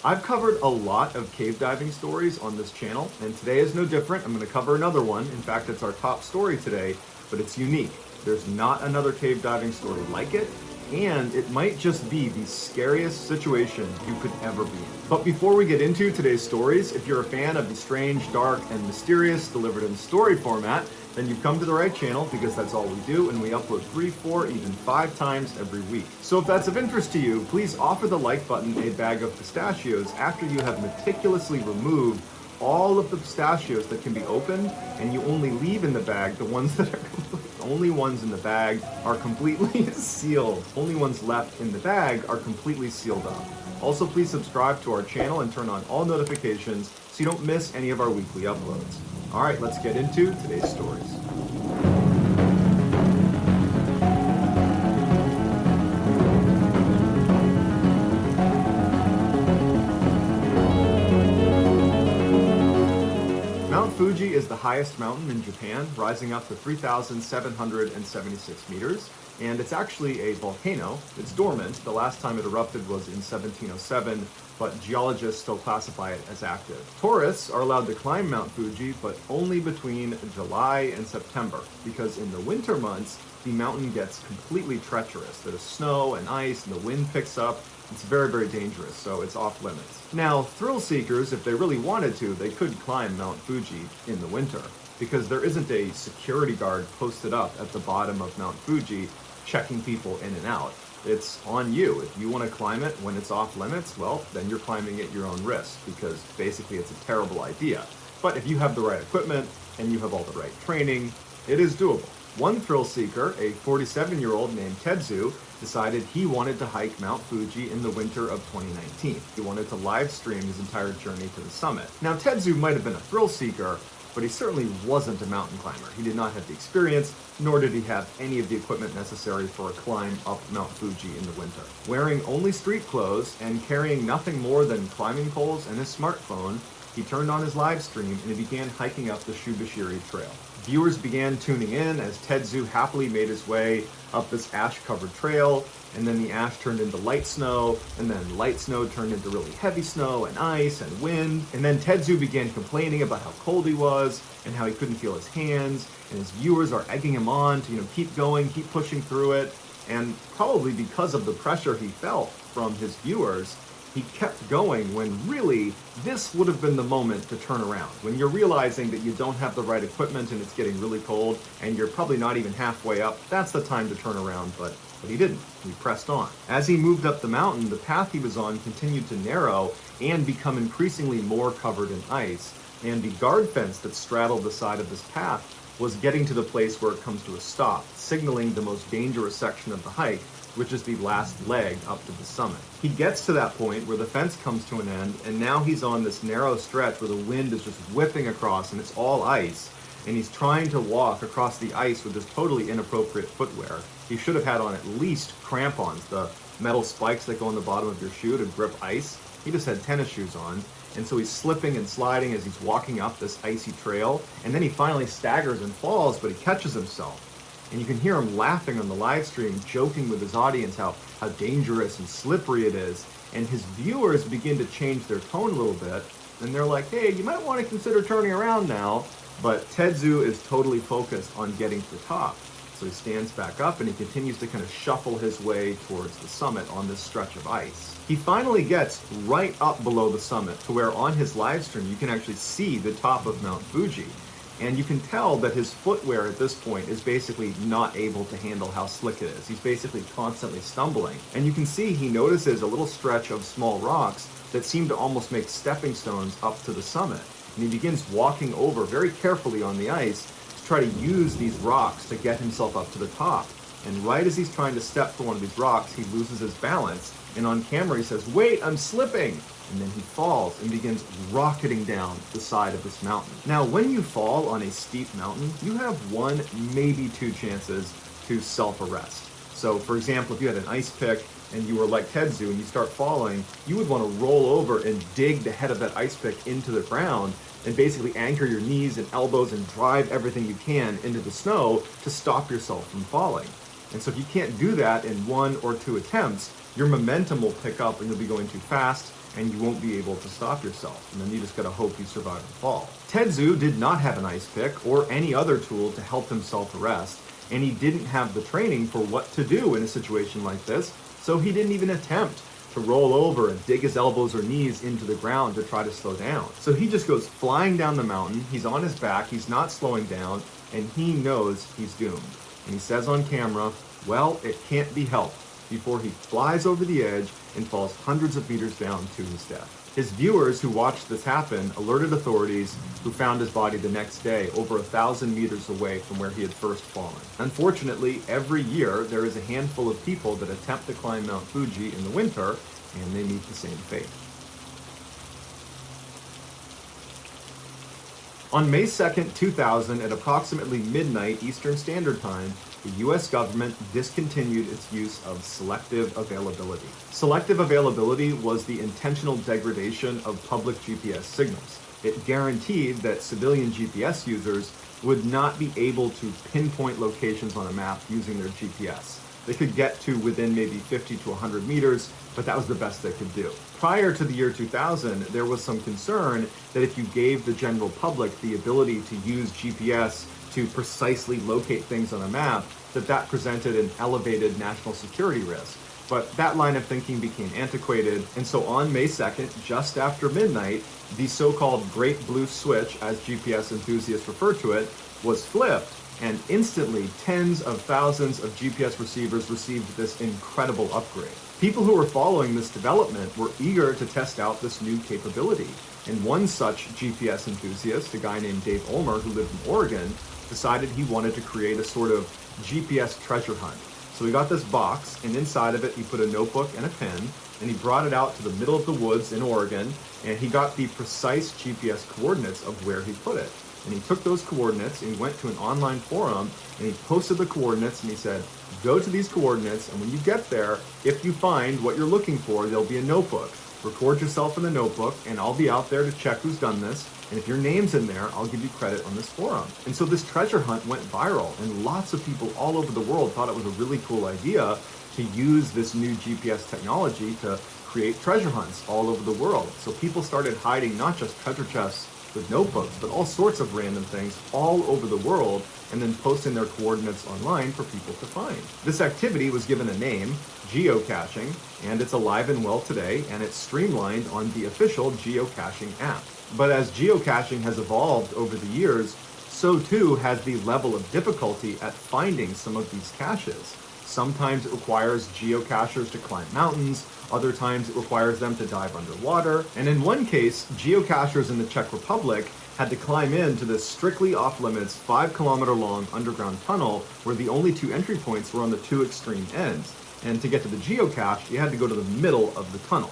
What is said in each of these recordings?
I've covered a lot of cave diving stories on this channel, and today is no different. I'm going to cover another one. In fact, it's our top story today, but it's unique. There's not another cave diving story like it, and it might just be the scariest situation you could ever be in. But before we get into today's stories, if you're a fan of the strange, dark, and mysterious delivered in story format, then you've come to the right channel, because that's all we do, and we upload 3, 4, even 5 times every week. So if that's of interest to you, please offer the like button a bag of pistachios after you have meticulously removed all of the pistachios that can be opened, and you only leave in the bag the ones that are only ones in the bag are completely sealed. Only ones left in the bag are completely sealed up. Also, please subscribe to our channel and turn on all notifications so you don't miss any of our weekly uploads. All right, let's get into today's stories. Mount Fuji is the highest mountain in Japan, rising up to 3,776 meters, and it's actually a volcano. It's dormant. The last time it erupted was in 1707, but geologists still classify it as active. Tourists are allowed to climb Mount Fuji, but only between July and September, because in the winter months, the mountain gets completely treacherous. There's snow and ice, and the wind picks up. It's very, very dangerous, so it's off limits. Now, thrill seekers, if they really wanted to, they could climb Mount Fuji in the winter, because there isn't a security guard posted up at the bottom of Mount Fuji checking people in and out. It's on you. If you want to climb it when it's off limits, well, then you're climbing at your own risk, because basically it's a terrible idea. But if you have the right equipment and you have all the right training, it is doable. One thrill seeker, a 47-year-old named Tetsu, decided he wanted to hike Mount Fuji in the winter of 2019. He wanted to live stream his entire journey to the summit. Now, Tetsu might have been a thrill seeker, but he certainly wasn't a mountain climber. He did not have the experience, nor did he have any of the equipment necessary for a climb up Mount Fuji in the winter. Wearing only street clothes and carrying nothing more than climbing poles and his smartphone, he turned on his live stream and he began hiking up the Shubashiri Trail. Viewers began tuning in as Tetsu happily made his way up this ash-covered trail, and then the ash turned into light snow, and then light snow turned into really heavy snow and ice and wind, and then Tetsu began complaining about how cold he was and how he couldn't feel his hands, and his viewers are egging him on to keep going, keep pushing through it, and probably because of the pressure he felt from his viewers, he kept going when really this would have been the moment to turn around. When you're realizing that you don't have the right equipment and it's getting really cold and you're probably not even halfway up, that's the time to turn around, but he didn't. He pressed on. As he moved up the mountain, the path he was on continued to narrow and become increasingly more covered in ice, and the guard fence that straddled the side of this path was getting to the place where it comes to a stop, signaling the most dangerous section of the hike, which is the last leg up to the summit. He gets to that point where the fence comes to an end, and now he's on this narrow stretch where the wind is just whipping across and it's all ice, and he's trying to walk across the ice with this totally inappropriate footwear. He should have had on at least crampons, the metal spikes that go on the bottom of your shoe to grip ice. He just had tennis shoes on, and so he's slipping and sliding as he's walking up this icy trail, and then he finally staggers and falls, but he catches himself. And you can hear him laughing on the live stream, joking with his audience how dangerous and slippery it is. And his viewers begin to change their tone a little bit, and they're like, hey, you might want to consider turning around now. But Tetsu is totally focused on getting to the top. So he stands back up and he continues to kind of shuffle his way towards the summit on this stretch of ice. He finally gets right up below the summit to where on his live stream you can actually see the top of Mount Fuji. And you can tell that his footwear at this point is basically not able to handle how slick it is. He's basically constantly stumbling. And you can see he notices a little stretch of small rocks that seem to almost make stepping stones up to the summit. And he begins walking over very carefully on the ice to try to use these rocks to get himself up to the top. And right as he's trying to step to one of these rocks, he loses his balance. And on camera he says, "Wait, I'm slipping!" And then he falls and begins rocketing down the side of this mountain. Now, when you fall on a steep mountain, you have 1, maybe 2 chances to self-arrest. So, for example, if you had an ice pick and you were like Tetsu and you start falling, you would want to roll over and dig the head of that ice pick into the ground and basically anchor your knees and elbows and drive everything you can into the snow to stop yourself from falling. And so if you can't do that in 1 or 2 attempts, your momentum will pick up and you'll be going too fast and you won't be able to stop yourself. And then you just gotta hope you survive the fall. Tetsu did not have an ice pick or any other tool to help himself arrest, and he didn't have the training for what to do in a situation like this, so he didn't even attempt to roll over and dig his elbows or knees into the ground to try to slow down. So he just goes flying down the mountain, he's on his back, he's not slowing down, and he knows he's doomed. And he says on camera, well, it can't be helped, before he flies over the edge and falls hundreds of meters down to his death. His viewers who watched this happen alerted authorities, who found his body the next day over 1,000 meters away from where he had first fallen. Unfortunately, every year there is a handful of people that attempt to climb Mount Fuji in the winter, and they meet the same fate. On May 2nd, 2000, at approximately midnight Eastern Standard Time, the US government discontinued its use of selective availability. Selective availability was the intentional degradation of public GPS signals. It guaranteed that civilian GPS users would not be able to pinpoint locations on a map using their GPS. They could get to within maybe 50 to 100 meters, but that was the best they could do. Prior to the year 2000, there was some concern that if you gave the general public the ability to use GPS to precisely locate things on a map, that presented an elevated national security risk. But that line of thinking became antiquated, and so on May 2nd, just after midnight, the so-called Great Blue Switch, as GPS enthusiasts refer to it, was flipped, and instantly tens of thousands of GPS receivers received this incredible upgrade. People who were following this development were eager to test out this new capability, and one such GPS enthusiast, a guy named Dave Ulmer who lived in Oregon, decided he wanted to create a sort of GPS treasure hunt. So he got this box, and inside of it he put a notebook and a pen, and he brought it out to the middle of the woods in Oregon, and he got the precise GPS coordinates of where he put it. And he took those coordinates and he went to an online forum and he posted the coordinates and he said, go to these coordinates, and when you get there, if you find what you're looking for, there'll be a notebook. Record yourself in the notebook, and I'll be out there to check who's done this. And if your name's in there, I'll give you credit on this forum. And so this treasure hunt went viral, and lots of people all over the world thought it was a really cool idea to use this new GPS technology to create treasure hunts all over the world. So people started hiding not just treasure chests with notebooks, but all sorts of random things all over the world, and then posting their coordinates online for people to find. This activity was given a name, geocaching, and it's alive and well today, and it's streamlined on the official geocaching app. But as geocaching has evolved over the years, so too has the level of difficulty at finding some of these caches. Sometimes it requires geocachers to climb mountains, other times it requires them to dive underwater, and in one case, geocachers in the Czech Republic had to climb into this strictly off-limits 5-kilometer long underground tunnel where the only two entry points were on the two extreme ends. And to get to the geocache, you had to go to the middle of the tunnel.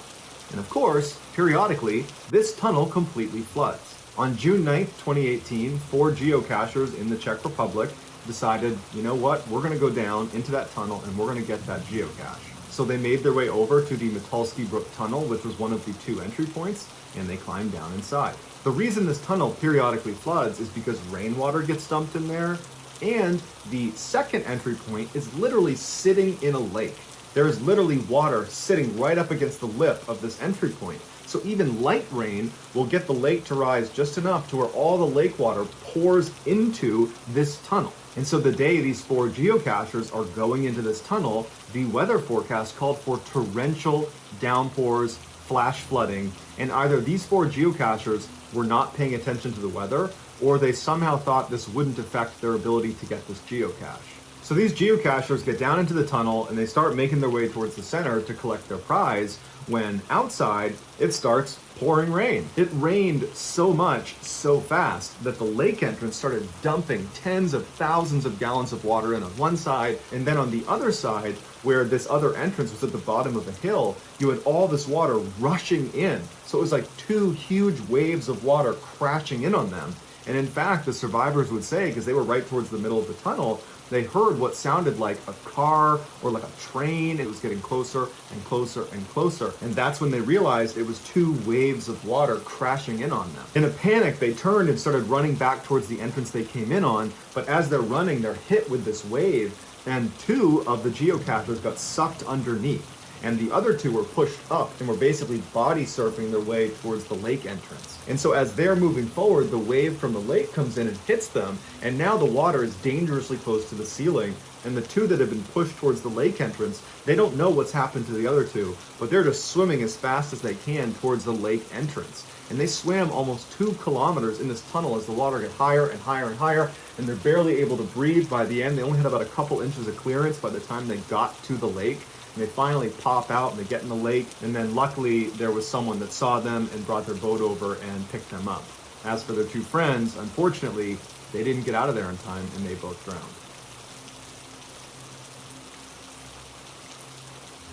And of course, periodically, this tunnel completely floods. On June 9th, 2018, 4 geocachers in the Czech Republic decided, you know what, we're going to go down into that tunnel and we're going to get that geocache. So they made their way over to the Metalski Brook Tunnel, which was one of the 2 entry points, and they climbed down inside. The reason this tunnel periodically floods is because rainwater gets dumped in there, and the second entry point is literally sitting in a lake. There is literally water sitting right up against the lip of this entry point. So even light rain will get the lake to rise just enough to where all the lake water pours into this tunnel. And so the day these 4 geocachers are going into this tunnel, the weather forecast called for torrential downpours, flash flooding, and either these 4 geocachers were not paying attention to the weather, or they somehow thought this wouldn't affect their ability to get this geocache. So these geocachers get down into the tunnel and they start making their way towards the center to collect their prize, when outside it starts pouring rain. It rained so much, so fast, that the lake entrance started dumping tens of thousands of gallons of water in on one side, and then on the other side, where this other entrance was at the bottom of a hill, you had all this water rushing in. So it was like 2 huge waves of water crashing in on them. And in fact, the survivors would say, because they were right towards the middle of the tunnel, they heard what sounded like a car or like a train. It was getting closer and closer and closer. And that's when they realized it was 2 waves of water crashing in on them. In a panic, they turned and started running back towards the entrance they came in on. But as they're running, they're hit with this wave, and 2 of the geocachers got sucked underneath. and the other two were pushed up and were basically body surfing their way towards the lake entrance. And so as they're moving forward, the wave from the lake comes in and hits them, and now the water is dangerously close to the ceiling, and the two that have been pushed towards the lake entrance, they don't know what's happened to the other two, but they're just swimming as fast as they can towards the lake entrance. And they swam almost 2 kilometers in this tunnel as the water got higher and higher and higher, and they're barely able to breathe by the end. They only had about a couple inches of clearance by the time they got to the lake. And they finally pop out and they get in the lake, and then luckily there was someone that saw them and brought their boat over and picked them up. As for their 2 friends, unfortunately, they didn't get out of there in time and they both drowned.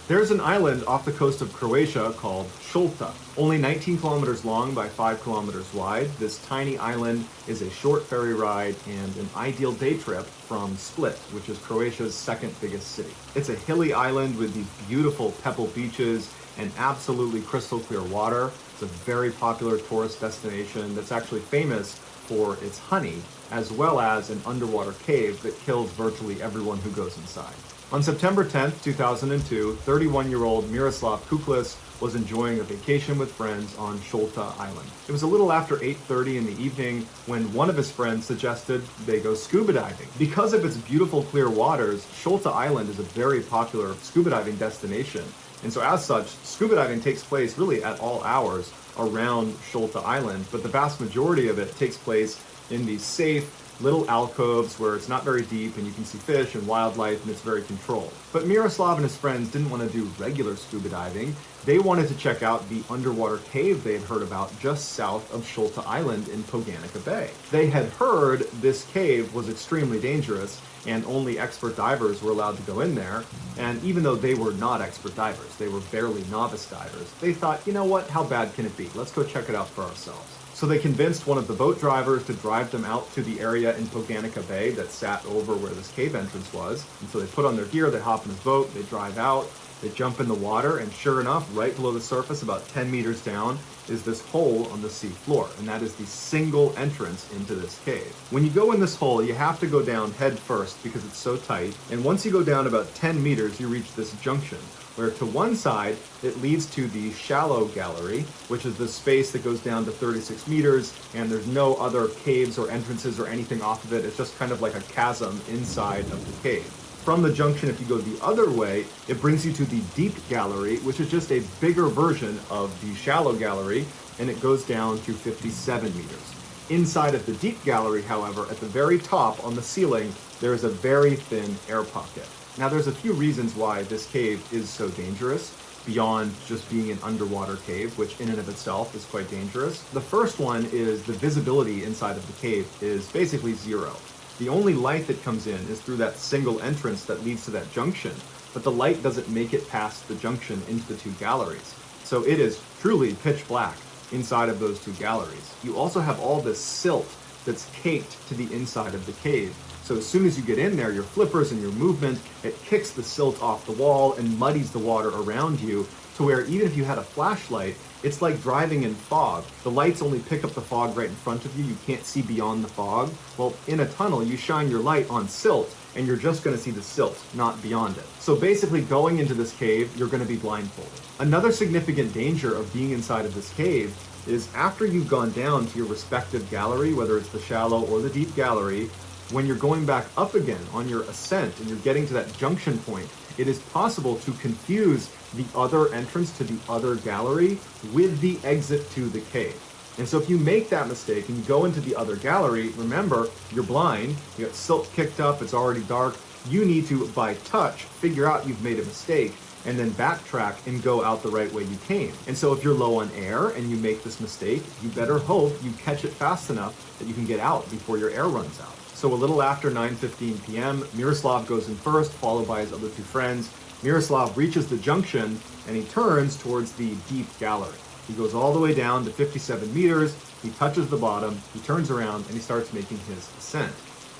There's an island off the coast of Croatia called Šolta. Only 19 kilometers long by 5 kilometers wide, this tiny island is a short ferry ride and an ideal day trip from Split, which is Croatia's second biggest city. It's a hilly island with these beautiful pebble beaches and absolutely crystal clear water. It's a very popular tourist destination that's actually famous for its honey, as well as an underwater cave that kills virtually everyone who goes inside. On September 10th, 2002, 31-year-old Miroslav Kuklis was enjoying a vacation with friends on Šolta Island. It was a little after 8:30 in the evening when one of his friends suggested they go scuba diving. Because of its beautiful clear waters, Šolta Island is a very popular scuba diving destination. And so as such, scuba diving takes place really at all hours around Šolta Island, but the vast majority of it takes place in these safe, little alcoves where it's not very deep and you can see fish and wildlife and it's very controlled. But Miroslav and his friends didn't want to do regular scuba diving. They wanted to check out the underwater cave they had heard about just south of Šolta Island in Poganica Bay. They had heard this cave was extremely dangerous and only expert divers were allowed to go in there. And even though they were not expert divers, they were barely novice divers, they thought, you know what, how bad can it be? Let's go check it out for ourselves. So they convinced one of the boat drivers to drive them out to the area in Poganica Bay that sat over where this cave entrance was. And so they put on their gear, they hop in his boat, they drive out, they jump in the water, and sure enough, right below the surface, about 10 meters down, is this hole on the sea floor. And that is the single entrance into this cave. When you go in this hole, you have to go down head first because it's so tight. And once you go down about 10 meters, you reach this junction, where to one side, it leads to the shallow gallery, which is the space that goes down to 36 meters, and there's no other caves or entrances or anything off of it. It's just kind of like a chasm inside of the cave. From the junction, if you go the other way, it brings you to the deep gallery, which is just a bigger version of the shallow gallery, and it goes down to 57 meters. Inside of the deep gallery, however, at the very top on the ceiling, there is a very thin air pocket. Now, there's a few reasons why this cave is so dangerous, beyond just being an underwater cave, which in and of itself is quite dangerous. The first one is the visibility inside of the cave is basically zero. The only light that comes in is through that single entrance that leads to that junction, but the light doesn't make it past the junction into the 2 galleries. So it is truly pitch black inside of those 2 galleries. You also have all this silt that's caked to the inside of the cave. So as soon as you get in there, your flippers and your movement, it kicks the silt off the wall and muddies the water around you to where even if you had a flashlight, it's like driving in fog. The lights only pick up the fog right in front of you. You can't see beyond the fog. Well, in a tunnel, you shine your light on silt and you're just going to see the silt, not beyond it. So basically going into this cave, you're going to be blindfolded. Another significant danger of being inside of this cave is after you've gone down to your respective gallery, whether it's the shallow or the deep gallery, when you're going back up again on your ascent and you're getting to that junction point, it is possible to confuse the other entrance to the other gallery with the exit to the cave. And so if you make that mistake and you go into the other gallery, remember, you're blind, you got silt kicked up, it's already dark, you need to, by touch, figure out you've made a mistake and then backtrack and go out the right way you came. And so if you're low on air and you make this mistake, you better hope you catch it fast enough that you can get out before your air runs out. So a little after 9:15 p.m., Miroslav goes in first, followed by his other 2 friends. Miroslav reaches the junction and he turns towards the deep gallery. He goes all the way down to 57 meters, he touches the bottom, he turns around and he starts making his ascent.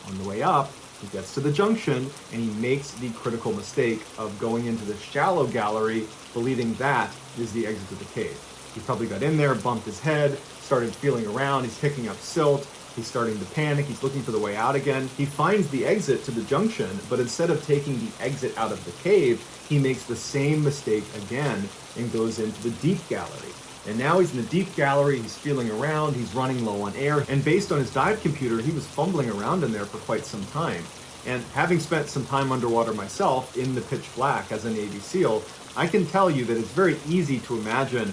On the way up, he gets to the junction and he makes the critical mistake of going into the shallow gallery, believing that is the exit to the cave. He probably got in there, bumped his head, started feeling around, he's picking up silt, He's starting to panic. He's looking for the way out again. He finds the exit to the junction, but instead of taking the exit out of the cave, he makes the same mistake again and goes into the deep gallery. And now he's in the deep gallery, he's feeling around, he's running low on air, and based on his dive computer, he was fumbling around in there for quite some time. And having spent some time underwater myself in the pitch black as a Navy SEAL, I can tell you that it's very easy to imagine,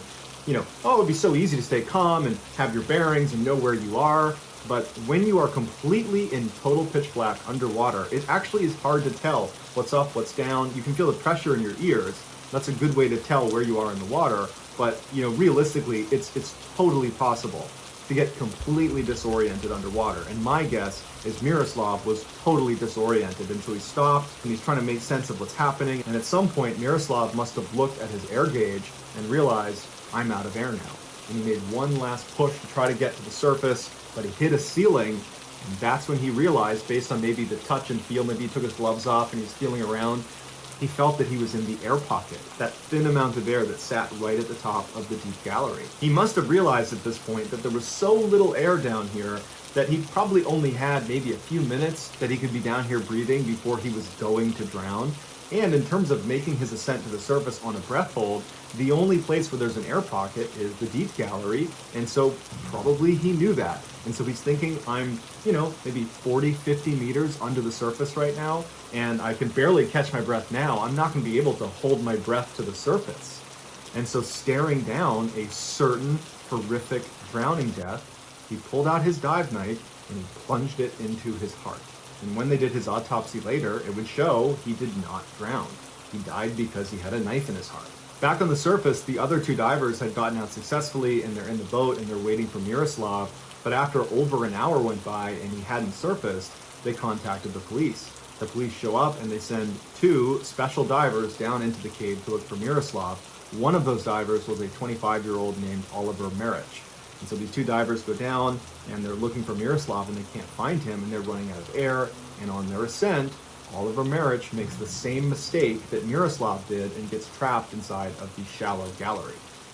oh, it would be so easy to stay calm and have your bearings and know where you are. But when you are completely in total pitch black underwater, it actually is hard to tell what's up, what's down. You can feel the pressure in your ears. That's a good way to tell where you are in the water. But, realistically, it's totally possible to get completely disoriented underwater. And my guess is Miroslav was totally disoriented until he stopped and he's trying to make sense of what's happening. And at some point, Miroslav must have looked at his air gauge and realized, I'm out of air now. And he made one last push to try to get to the surface, but he hit a ceiling. And that's when he realized, based on maybe the touch and feel, maybe he took his gloves off and he's feeling around, he felt that he was in the air pocket, that thin amount of air that sat right at the top of the deep gallery. He must have realized at this point that there was so little air down here that he probably only had maybe a few minutes that he could be down here breathing before he was going to drown. And in terms of making his ascent to the surface on a breath hold, the only place where there's an air pocket is the deep gallery. And so probably he knew that. And so he's thinking, I'm, maybe 40, 50 meters under the surface right now, and I can barely catch my breath now. I'm not going to be able to hold my breath to the surface. And so staring down a certain horrific drowning death, he pulled out his dive knife and he plunged it into his heart. And when they did his autopsy later, it would show he did not drown. He died because he had a knife in his heart. Back on the surface, the other two divers had gotten out successfully and they're in the boat and they're waiting for Miroslav. But after over an hour went by and he hadn't surfaced, they contacted the police. The police show up and they send two special divers down into the cave to look for Miroslav. One of those divers was a 25-year-old named Oliver Maric. And so these two divers go down and they're looking for Miroslav and they can't find him and they're running out of air. And on their ascent, Oliver Maric makes the same mistake that Miroslav did and gets trapped inside of the shallow gallery.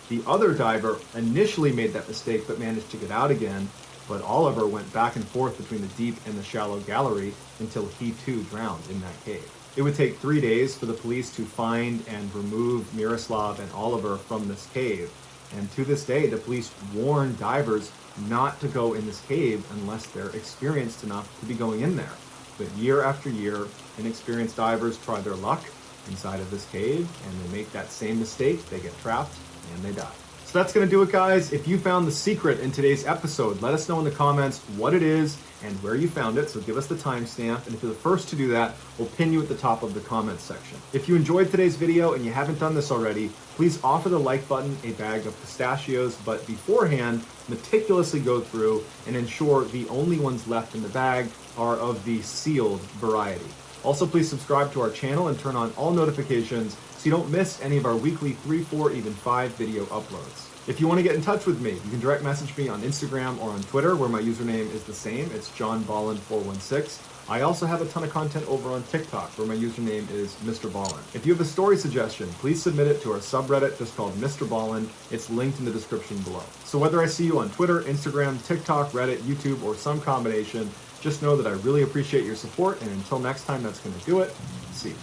The other diver initially made that mistake but managed to get out again, but Oliver went back and forth between the deep and the shallow gallery until he too drowned in that cave. It would take 3 days for the police to find and remove Miroslav and Oliver from this cave. And to this day, the police warn divers not to go in this cave unless they're experienced enough to be going in there. But year after year, inexperienced divers try their luck inside of this cave and they make that same mistake. They get trapped and they die. So that's going to do it, guys. If you found the secret in today's episode, let us know in the comments what it is and where you found it. So give us the timestamp. And if you're the first to do that, we'll pin you at the top of the comments section. If you enjoyed today's video and you haven't done this already, please offer the like button a bag of pistachios, but beforehand, meticulously go through and ensure the only ones left in the bag are of the sealed variety. Also, please subscribe to our channel and turn on all notifications so you don't miss any of our weekly 3, 4, even 5 video uploads. If you want to get in touch with me, you can direct message me on Instagram or on Twitter, where my username is the same. It's johnballin416. I also have a ton of content over on TikTok, where my username is Mr. Ballin. If you have a story suggestion, please submit it to our subreddit just called Mr. Ballin. It's linked in the description below. So whether I see you on Twitter, Instagram, TikTok, Reddit, YouTube, or some combination, just know that I really appreciate your support, and until next time, that's going to do it. See you.